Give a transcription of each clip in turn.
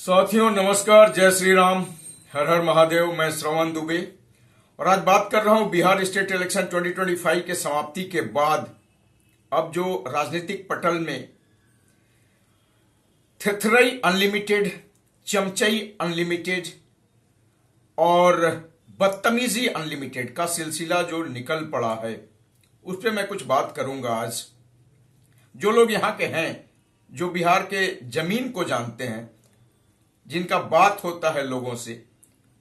साथियों नमस्कार, जय श्री राम, हर हर महादेव। मैं श्रवण दुबे और आज बात कर रहा हूं बिहार स्टेट इलेक्शन 2025 के समाप्ति के बाद अब जो राजनीतिक पटल में थेथरई अनलिमिटेड, चमचई अनलिमिटेड और बदतमीजी अनलिमिटेड का सिलसिला जो निकल पड़ा है उस पर मैं कुछ बात करूंगा। आज जो लोग यहां के हैं, जो बिहार के जमीन को जानते हैं, जिनका बात होता है लोगों से,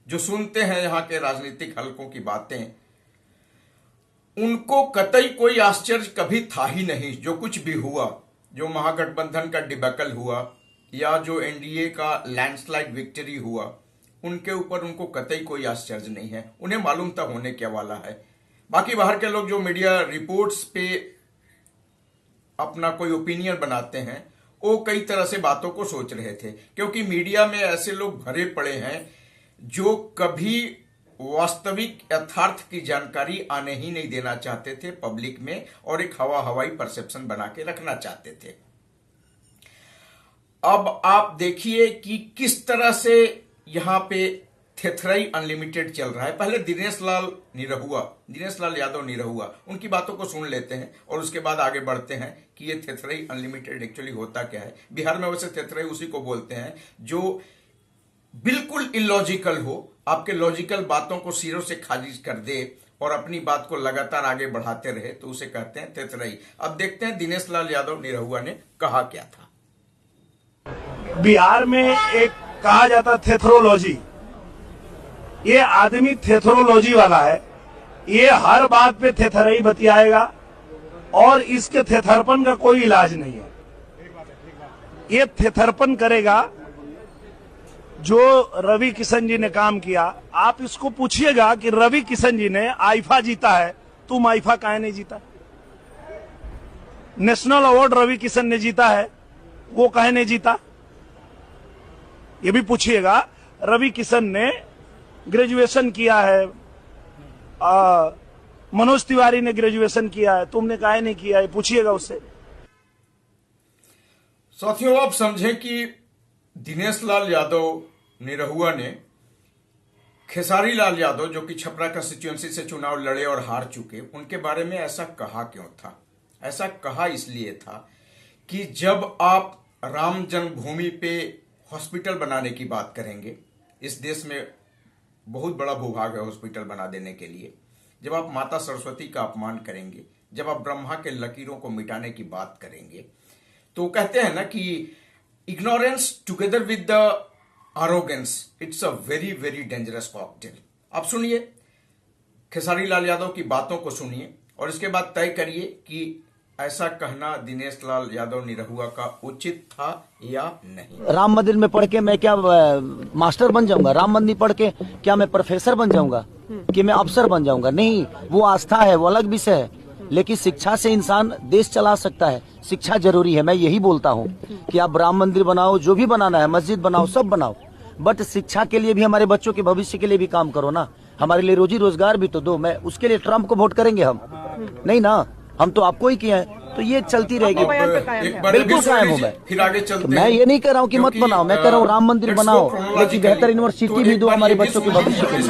जो सुनते हैं यहाँ के राजनीतिक हलकों की बातें, उनको कतई कोई आश्चर्य कभी था ही नहीं। जो कुछ भी हुआ, जो महागठबंधन का डिबेकल हुआ या जो एनडीए का लैंडस्लाइड विक्ट्री हुआ, उनके ऊपर उनको कतई कोई आश्चर्य नहीं है। उन्हें मालूम था होने क्या वाला है। बाकी बाहर के लोग जो मीडिया रिपोर्ट्स पे अपना कोई ओपिनियन बनाते हैं, वो कई तरह से बातों को सोच रहे थे, क्योंकि मीडिया में ऐसे लोग भरे पड़े हैं जो कभी वास्तविक यथार्थ की जानकारी आने ही नहीं देना चाहते थे पब्लिक में और एक हवाई परसेप्शन बना के रखना चाहते थे। अब आप देखिए कि किस तरह से यहां पे थेथरई अनलिमिटेड चल रहा है। पहले दिनेश लाल यादव निरहुआ, उनकी बातों को सुन लेते हैं और उसके बाद आगे बढ़ते हैं कि ये थेथरई अनलिमिटेड एक्चुअली होता क्या है। बिहार में वैसे थेथरई उसी को बोलते हैं जो बिल्कुल इलॉजिकल हो, आपके लॉजिकल बातों को सिरों से खारिज कर दे और अपनी बात को लगातार आगे बढ़ाते रहे, तो उसे कहते हैं थेथरई। अब देखते हैं दिनेश लाल यादव निरहुआ ने कहा क्या था। बिहार में एक कहा जाता थेथरोलॉजी, ये आदमी थेथरोलॉजी वाला है। ये हर बात पे थेथरई बतियाएगा और इसके थेथरपन का कोई इलाज नहीं है। ये थेथरपन करेगा जो रवि किशन जी ने काम किया। आप इसको पूछिएगा कि रवि किशन जी ने आईफा जीता है, तुम आईफा काहे नहीं जीता? नेशनल अवार्ड रवि किशन ने जीता है, वो काहे नहीं जीता? ये भी पूछिएगा। रवि किशन ने ग्रेजुएशन किया है, मनोज तिवारी ने ग्रेजुएशन किया है, तुमने काहे नहीं किया है? पूछिएगा उससे। साथियों, आप समझें कि दिनेश लाल यादव निरहुआ ने खेसारी लाल यादव, जो कि छपरा कंस्टिट्यूएंसी से चुनाव लड़े और हार चुके, उनके बारे में ऐसा कहा क्यों था? ऐसा कहा इसलिए था कि जब आप राम जन्मभूमि पे हॉस्पिटल बनाने की बात करेंगे, इस देश में बहुत बड़ा भूभाग है हॉस्पिटल बना देने के लिए, जब आप माता सरस्वती का अपमान करेंगे, जब आप ब्रह्मा के लकीरों को मिटाने की बात करेंगे, तो कहते हैं ना कि ignorance together with the arrogance, it's a very very dangerous cocktail. आप सुनिए, खेसारी लाल यादव की बातों को सुनिए और इसके बाद तय करिए कि ऐसा कहना दिनेश लाल यादव निरहुआ का उचित था या नहीं। राम मंदिर में पढ़ के मैं क्या मास्टर बन जाऊंगा? राम मंदिर पढ़ के क्या मैं प्रोफेसर बन जाऊंगा कि मैं अफसर बन जाऊंगा? नहीं, वो आस्था है, वो अलग विषय है। लेकिन शिक्षा से इंसान देश चला सकता है। शिक्षा जरूरी है। मैं यही बोलता हूँ कि आप राम मंदिर बनाओ, जो भी बनाना है, मस्जिद बनाओ, सब बनाओ, बट शिक्षा के लिए भी, हमारे बच्चों के भविष्य के लिए भी काम करो ना। हमारे लिए रोजी रोजगार भी तो दो। मैं उसके लिए ट्रम्प को वोट करेंगे हम? नहीं ना, हम तो आपको ही किए हैं। तो ये चलती रहेगी, बिल्कुल कायम हूँ मैं। फिर आगे चलते मैं ये नहीं कह रहा हूँ कि मत बनाओ, मैं कह रहा हूँ राम मंदिर बनाओ, लेकिन बेहतर यूनिवर्सिटी भी दो हमारे बच्चों के भविष्य के लिए।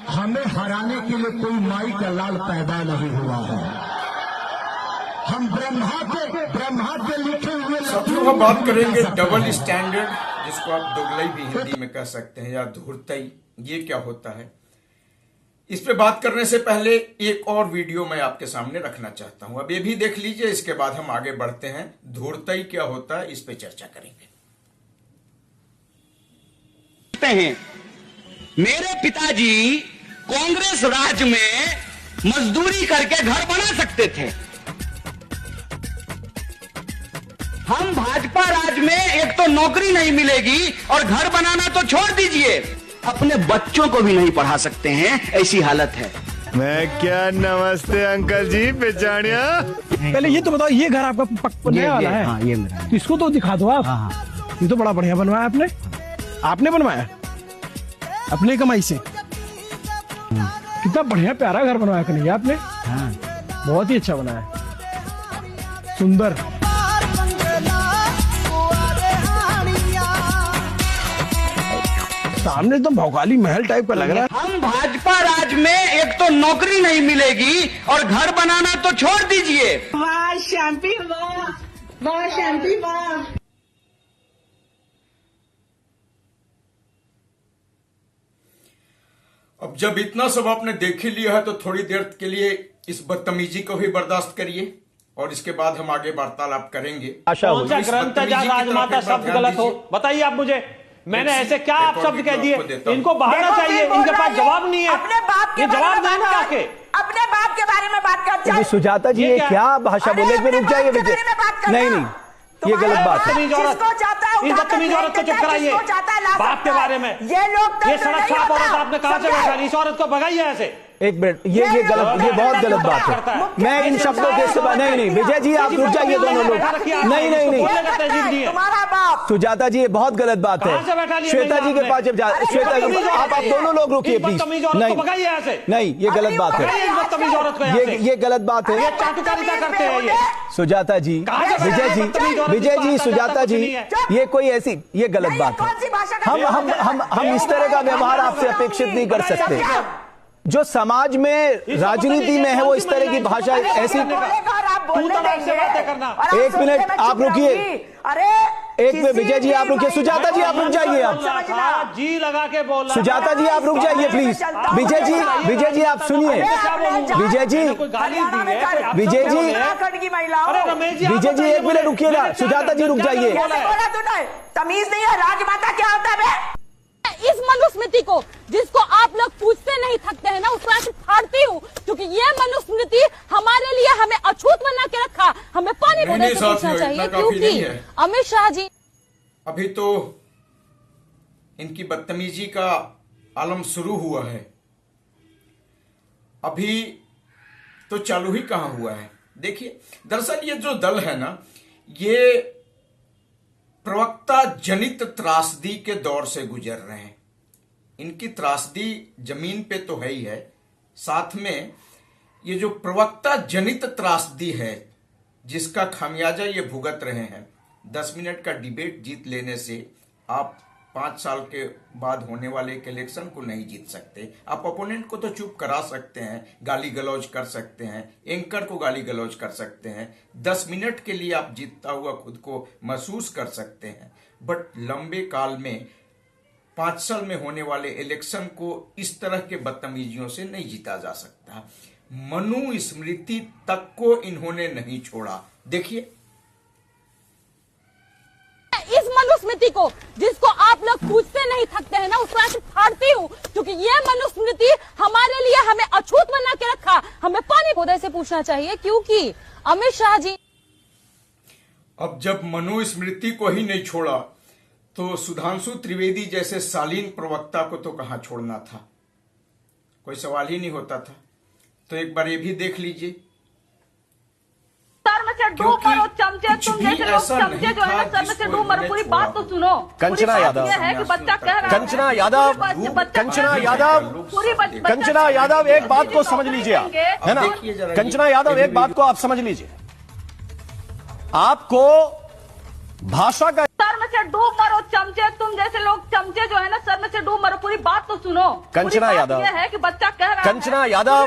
हमें हराने के लिए कोई माई का लाल पैदा नहीं हुआ है। हम ब्रह्मा के लिखे हुए। साथियों, हम बात करेंगे डबल स्टैंडर्ड, जिसको आप दोगलई भी हिंदी में कह सकते हैं, या धूर्तई। ये क्या होता है, इस पे बात करने से पहले एक और वीडियो मैं आपके सामने रखना चाहता हूं। अब ये भी देख लीजिए, इसके बाद हम आगे बढ़ते हैं। धूर्तई क्या होता है, इस पे चर्चा करेंगे। मेरे पिताजी कांग्रेस राज में मजदूरी करके घर बना सकते थे। हम भाजपा राज में एक तो नौकरी नहीं मिलेगी और घर बनाना तो छोड़ दीजिए, अपने बच्चों को भी नहीं पढ़ा सकते हैं, ऐसी हालत है। मैं क्या, नमस्ते अंकल जी, पहचानिया? पहले ये तो बताओ, ये घर आपका नया वाला है? हाँ, ये मेरा। इसको तो दिखा दो आप। हाँ। ये तो बड़ा बढ़िया बनवाया आपने। आपने बनवाया अपने कमाई से? कितना बढ़िया प्यारा घर बनवाया कन्हैया आपने। हाँ। बहुत ही अच्छा बनाया। सुंदर। सामने तो भौकाली महल टाइप का लग रहा है। हम भाजपा राज में एक तो नौकरी नहीं मिलेगी और घर बनाना तो छोड़ दीजिए। वाह शैम्पी वाह, वाह शैम्पी वाह। अब जब इतना सब आपने देख ही लिया है तो थोड़ी देर के लिए इस बदतमीजी को भी बर्दाश्त करिए और इसके बाद हम आगे वार्तालाप करेंगे। कौन सा ग्रंथ है जहाँ राजमाता शब्द गलत हो? बताइए आप मुझे, मैंने ऐसे क्या आप शब्द कह दिए? इनको बहाना चाहिए, इनके पास जवाब नहीं है। अपने बाप के जवाब देना आके, अपने बाप के बारे में बात कर। सुजाता जी, ये क्या भाषा बोले? रुक जाइए विजय, नहीं, ये गलत बात है। इस बदतमीज औरत को चुप कराइए। बाप के बारे में ये सड़क छाप औरत आपने कहां से बैठा? इस औरत को भगाइए ऐसे। एक मिनट, ये गलत, ये बहुत गलत बात है। मैं इन शब्दों के इस्तेमाल नहीं, विजय जी आप रुक जाइए दोनों लोग। नहीं, तुम्हारा बाप सुजाता जी, ये बहुत गलत बात है। श्वेता जी के पास जब श्वेता, आप दोनों लोग रुकिए प्लीज। नहीं, ये गलत बात है, ये गलत बात है। चाटुकारिता करते हैं ये। सुजाता जी, विजय जी, सुजाता जी, ये कोई ऐसी, ये गलत बात है। हम इस तरह का व्यवहार आपसे अपेक्षित नहीं कर सकते। जो समाज में राजनीति में है वो इस तरह की भाषा ऐसी। एक मिनट आप रुकिए, एक मिनट विजय जी आप रुकिए, सुजाता जी आप रुक जाइए, आप जी लगा के बोल। सुजाता जी आप रुक जाइए प्लीज। विजय जी आप सुनिए। विजय जी, एक मिनट रुकिए ना। सुजाता जी रुक जाइए। तमीज नहीं है, राजमाता क्या होता है? इस मनुस्मृति को जिसको आप लोग पूछते नहीं थकते हैं ना, उसको ऐसे फाड़ती हूँ, क्योंकि ये मनुस्मृति हमारे लिए हमें अछूत बना के रखा। हमें पानी बोलने से पूछना चाहिए, क्योंकि अमित शाह जी अभी तो इनकी बदतमीजी का आलम शुरू हुआ है, अभी तो चालू ही कहां हुआ है। देखिए, दरअसल ये जो दल है ना, ये प्रवक्ता जनित त्रासदी के दौर से गुजर रहे हैं। इनकी त्रासदी जमीन पे तो है ही है, साथ में ये जो प्रवक्ता जनित त्रासदी है जिसका खामियाजा ये भुगत रहे हैं। 10 मिनट का डिबेट जीत लेने से आप 5 साल के बाद होने वाले एक इलेक्शन को नहीं जीत सकते। आप ओपोनेंट को तो चुप करा सकते हैं, गाली गलौज कर सकते हैं, एंकर को गाली गलौज कर सकते हैं, 10 मिनट के लिए आप जीतता हुआ खुद को महसूस कर सकते हैं, बट लंबे काल में 5 साल में होने वाले इलेक्शन को इस तरह के बदतमीजियों से नहीं जीता जा सकता। मनुस्मृति तक को इन्होंने नहीं छोड़ा। देखिए, इस मनुस्मृति को जिसको आप लोग पूछते नहीं थकते हैं ना, उसको ऐसे फाड़ती हूँ, क्योंकि ये मनुस्मृति हमारे लिए हमें अछूत बना के रखा। हमें पानी पौधे से पूछना चाहिए, क्योंकि अमित शाह जी। अब जब मनुस्मृति को ही नहीं छोड़ा तो सुधांशु त्रिवेदी जैसे शालीन प्रवक्ता को तो कहां छोड़ना था, कोई सवाल ही नहीं होता था। तो एक बार ये भी देख लीजिए, सर में से डूब मरो चमचे, तुम जैसे लोग चमचे जो है ना, सर में से डूब मरो। पूरी बात तो सुनो। कंचना यादव है कि बच्चा कह रहा है, कंचना यादव एक बात को समझ लीजिए आप, है ना? कंचना यादव एक बात को आप समझ लीजिए, आपको भाषा का सर में से डूब मरो चमचे, तुम जैसे लोग चमचे जो है ना, सर में से डूब मरो। पूरी बात तो सुनो। कंचना यादव है कि बच्चा कह रहा है, कंचना यादव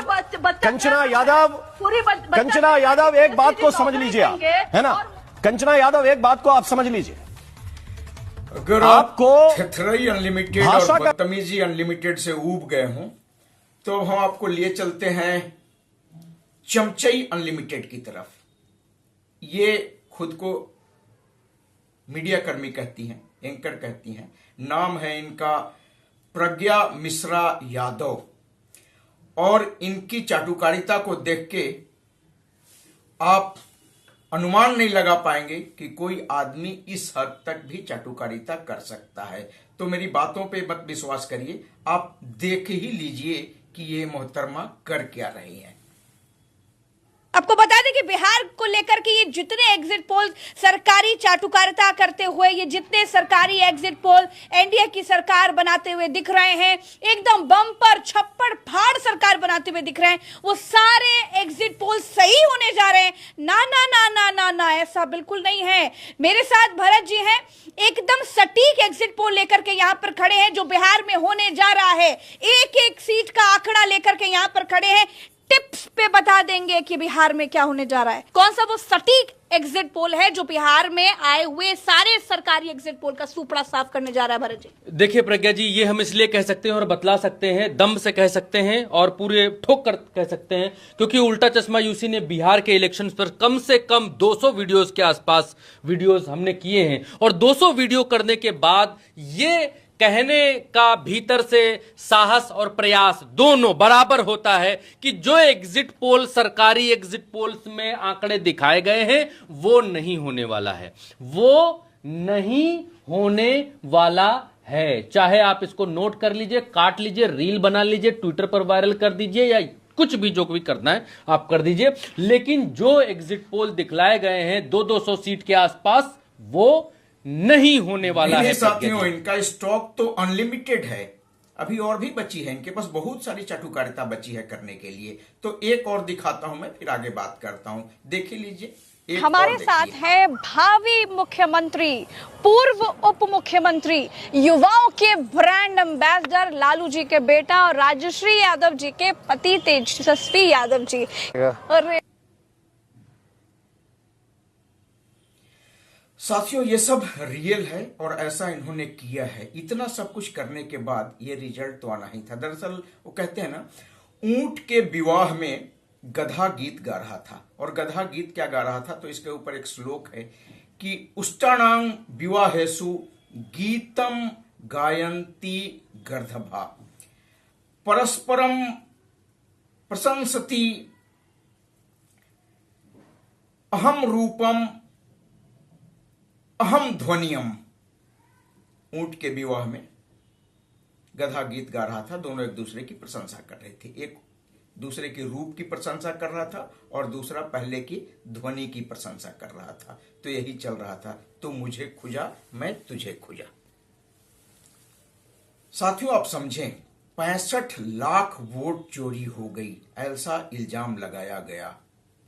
एक बात को समझ लीजिए आप, है ना? कंचना यादव एक बात को आप समझ लीजिए, अगर आपको थेथराई अनलिमिटेड और बदतमीजी अनलिमिटेड से ऊब गए हों तो हम आपको लिए चलते हैं चमचई अनलिमिटेड की तरफ। ये खुद को मीडिया कर्मी कहती हैं, एंकर कहती हैं। नाम है इनका प्रज्ञा मिश्रा यादव, और इनकी चाटुकारिता को देख के आप अनुमान नहीं लगा पाएंगे कि कोई आदमी इस हद तक भी चाटुकारिता कर सकता है। तो मेरी बातों पे मत विश्वास करिए, आप देख ही लीजिए कि ये मोहतरमा कर क्या रही हैं। आपको बता दें कि बिहार को लेकर के ये जितने एग्जिट पोल सरकारी चाटुकारिता करते हुए, ये जितने सरकारी एग्जिट पोल एनडीए की सरकार बनाते हुए दिख रहे हैं, एकदम बम्पर छप्पड़ फाड़ सरकार बनाते हुए दिख रहे हैं, वो सारे एग्जिट पोल सही होने जा रहे हैं। ना ना ना ना ना ना, ऐसा बिल्कुल नहीं है। मेरे साथ भरत जी हैं, एकदम सटीक एग्जिट पोल लेकर के यहां पर खड़े हैं जो बिहार में होने जा रहा है। एक एक सीट का आंकड़ा लेकर के यहां पर खड़े हैं, टिप्स पे बता देंगे कि बिहार में क्या होने जा रहा है। कौन सा वो सटीक एग्जिट पोल है जो बिहार में आए हुए सारे सरकारी एग्जिट पोल का सुपड़ा साफ करने जा रहा है भरत जी? देखिए प्रज्ञा जी, ये हम इसलिए कह सकते हैं और बतला सकते हैं, दम से कह सकते हैं और पूरे ठोक कर कह सकते हैं, क्योंकि उल्टा चश्मा यूसी ने बिहार के इलेक्शन पर कम से कम 200 वीडियोस के आसपास वीडियोस हमने किए हैं, और 200 वीडियो करने के बाद ये कहने का भीतर से साहस और प्रयास दोनों बराबर होता है कि जो एग्जिट पोल, सरकारी एग्जिट पोल्स में आंकड़े दिखाए गए हैं वो नहीं होने वाला है, वो नहीं होने वाला है। चाहे आप इसको नोट कर लीजिए, काट लीजिए, रील बना लीजिए, ट्विटर पर वायरल कर दीजिए, या कुछ भी जो भी करना है आप कर दीजिए, लेकिन जो एग्जिट पोल दिखलाए गए हैं 200 सीट के आसपास, वो नहीं होने वाला है। साथियों, इनका स्टॉक तो अनलिमिटेड है, अभी और भी बची है, इनके पास बहुत सारी चाटुकारिता बची है करने के लिए। तो एक और दिखाता हूं मैं, फिर आगे बात करता हूं, देख ही लीजिए। हमारे साथ है भावी मुख्यमंत्री, पूर्व उप मुख्यमंत्री, युवाओं के ब्रांड एम्बेसडर लालू जी के बेटा और राजश्री यादव जी के पति तेजस्वी यादव जी। और साथियों, ये सब रियल है और ऐसा इन्होंने किया है। इतना सब कुछ करने के बाद ये रिजल्ट तो आना ही था। दरअसल वो कहते हैं ना, ऊंट के विवाह में गधा गीत गा रहा था, और गधा गीत क्या गा रहा था, तो इसके ऊपर एक श्लोक है कि उष्टाणां विवाहेषु गीतम गायन्ति गर्दभा परस्परम प्रशंसति अहम रूपम अहम ध्वनियम। ऊंट के विवाह में गधा गीत गा रहा था, दोनों एक दूसरे की प्रशंसा कर रहे थे, एक दूसरे के रूप की प्रशंसा कर रहा था और दूसरा पहले की ध्वनि की प्रशंसा कर रहा था। तो यही चल रहा था, तू मुझे खुजा मैं तुझे खुजा। साथियों, आप समझें, 65 लाख वोट चोरी हो गई, ऐसा इल्जाम लगाया गया।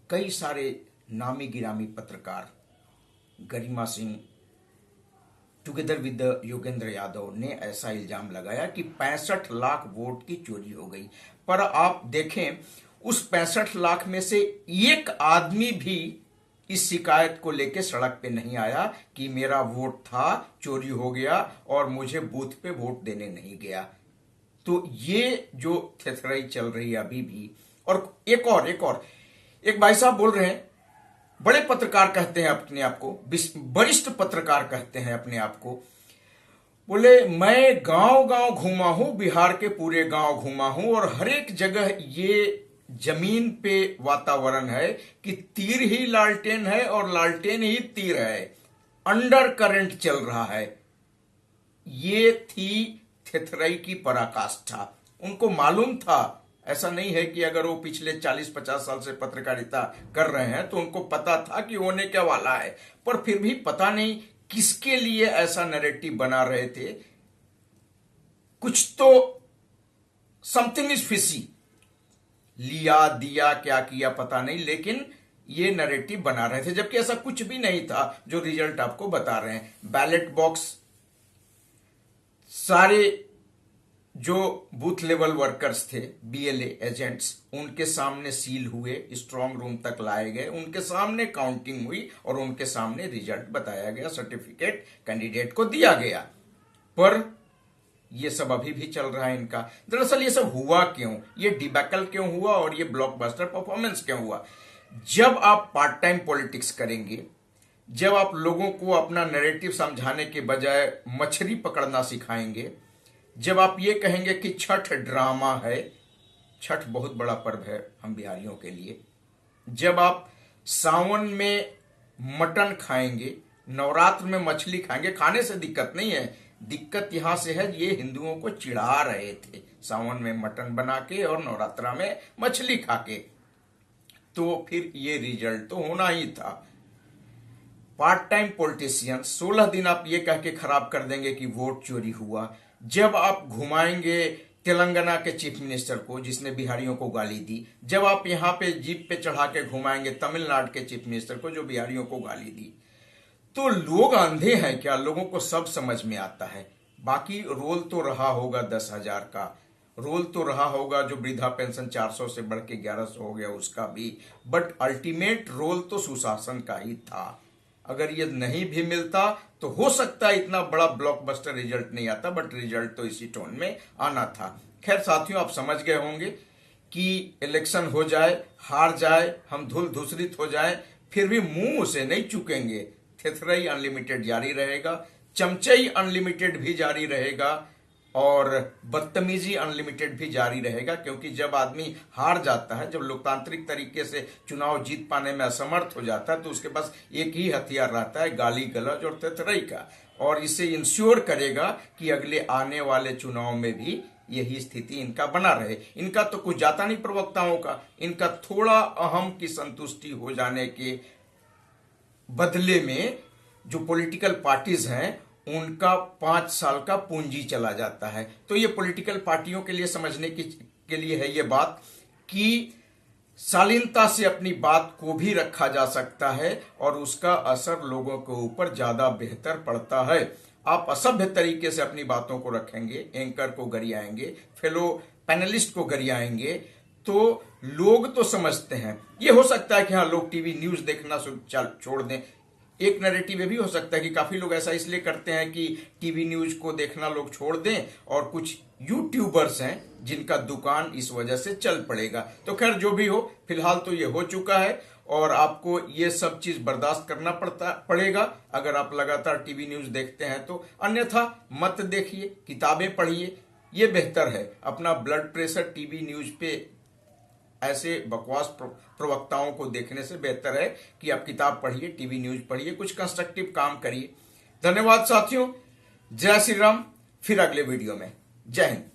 कई सारे नामी गिरामी पत्रकार, गरिमा सिंह टुगेदर विद योगेंद्र यादव ने ऐसा इल्जाम लगाया कि 65 लाख वोट की चोरी हो गई। पर आप देखें, उस 65 लाख में से एक आदमी भी इस शिकायत को लेकर सड़क पे नहीं आया कि मेरा वोट था, चोरी हो गया और मुझे बूथ पे वोट देने नहीं गया। तो ये जो थेथराई चल रही है अभी भी। और एक भाई साहब बोल रहे हैं, बड़े पत्रकार कहते हैं अपने आप को, वरिष्ठ पत्रकार कहते हैं अपने आप को, बोले मैं गांव-गांव घूमा हूं, बिहार के पूरे गांव घूमा हूं और हर एक जगह ये जमीन पे वातावरण है कि तीर ही लालटेन है और लालटेन ही तीर है, अंडर करंट चल रहा है। ये थी थेथराई की पराकाष्ठा। उनको मालूम था, ऐसा नहीं है कि अगर वो पिछले 40-50 साल से पत्रकारिता कर रहे हैं तो उनको पता था कि होने क्या वाला है, पर फिर भी पता नहीं किसके लिए ऐसा नैरेटिव बना रहे थे। कुछ तो समथिंग इज फिशी, लिया दिया क्या किया पता नहीं, लेकिन ये नैरेटिव बना रहे थे, जबकि ऐसा कुछ भी नहीं था जो रिजल्ट आपको बता रहे हैं। बैलेट बॉक्स सारे जो बूथ लेवल वर्कर्स थे, बीएलए एजेंट्स, उनके सामने सील हुए, स्ट्रांग रूम तक लाए गए, उनके सामने काउंटिंग हुई और उनके सामने रिजल्ट बताया गया, सर्टिफिकेट कैंडिडेट को दिया गया। पर ये सब अभी भी चल रहा है इनका। दरअसल ये सब हुआ क्यों, ये डिबैकल क्यों हुआ और ये ब्लॉकबस्टर परफॉर्मेंस क्यों हुआ? जब आप पार्ट टाइम पॉलिटिक्स करेंगे, जब आप लोगों को अपना नैरेटिव समझाने के बजाय मछली पकड़ना सिखाएंगे, जब आप ये कहेंगे कि छठ ड्रामा है, छठ बहुत बड़ा पर्व है हम बिहारियों के लिए, जब आप सावन में मटन खाएंगे, नवरात्र में मछली खाएंगे, खाने से दिक्कत नहीं है, दिक्कत यहां से है ये हिंदुओं को चिढ़ा रहे थे सावन में मटन बना के और नवरात्रा में मछली खा के। तो फिर ये रिजल्ट तो होना ही था। पार्ट टाइम पॉलिटिशियन 16 दिन आप ये कह के खराब कर देंगे कि वोट चोरी हुआ। जब आप घुमाएंगे तेलंगाना के चीफ मिनिस्टर को जिसने बिहारियों को गाली दी, जब आप यहाँ पे जीप पे चढ़ा के घुमाएंगे तमिलनाडु के चीफ मिनिस्टर को जो बिहारियों को गाली दी, तो लोग अंधे हैं क्या? लोगों को सब समझ में आता है। बाकी रोल तो रहा होगा 10,000 का, रोल तो रहा होगा जो वृद्धा पेंशन 400 से बढ़ के 1100 हो गया उसका भी, बट अल्टीमेट रोल तो सुशासन का ही था। अगर ये नहीं भी मिलता तो हो सकता है इतना बड़ा ब्लॉकबस्टर रिजल्ट नहीं आता, बट रिजल्ट तो इसी टोन में आना था। खैर साथियों, आप समझ गए होंगे कि इलेक्शन हो जाए, हार जाए, हम धूल धूसरित हो जाए, फिर भी मुंह से नहीं चुकेंगे। थेथरई अनलिमिटेड जारी रहेगा, चमचई अनलिमिटेड भी जारी रहेगा और बदतमीजी अनलिमिटेड भी जारी रहेगा। क्योंकि जब आदमी हार जाता है, जब लोकतांत्रिक तरीके से चुनाव जीत पाने में असमर्थ हो जाता है, तो उसके पास एक ही हथियार रहता है, गाली गलौज और थेथरई का। और इसे इंश्योर करेगा कि अगले आने वाले चुनाव में भी यही स्थिति इनका बना रहे। इनका तो कुछ जाता नहीं प्रवक्ताओं का, इनका थोड़ा अहम की संतुष्टि हो जाने के बदले में जो पॉलिटिकल पार्टीज हैं उनका 5 साल का पूंजी चला जाता है। तो ये पॉलिटिकल पार्टियों के लिए समझने के लिए है ये बात कि शालीनता से अपनी बात को भी रखा जा सकता है और उसका असर लोगों के ऊपर ज्यादा बेहतर पड़ता है। आप असभ्य तरीके से अपनी बातों को रखेंगे, एंकर को गरियाएंगे, फेलो पैनलिस्ट को गरियाएंगे, तो लोग तो समझते हैं। ये हो सकता है कि हाँ लोग टीवी न्यूज देखना छोड़ दें। एक नैरेटिव ये भी हो सकता है कि काफी लोग ऐसा इसलिए करते हैं कि टीवी न्यूज को देखना लोग छोड़ दें, और कुछ यूट्यूबर्स हैं जिनका दुकान इस वजह से चल पड़ेगा। तो खैर जो भी हो, फिलहाल तो ये हो चुका है और आपको ये सब चीज बर्दाश्त करना पड़ेगा अगर आप लगातार टीवी न्यूज देखते हैं तो। अन्यथा मत देखिए, किताबें पढ़िए, ये बेहतर है। अपना ब्लड प्रेशर टीवी न्यूज पे ऐसे बकवास प्रवक्ताओं को देखने से बेहतर है कि आप किताब पढ़िए, टीवी न्यूज पढ़िए, कुछ कंस्ट्रक्टिव काम करिए। धन्यवाद साथियों, जय श्री राम। फिर अगले वीडियो में, जय हिंद।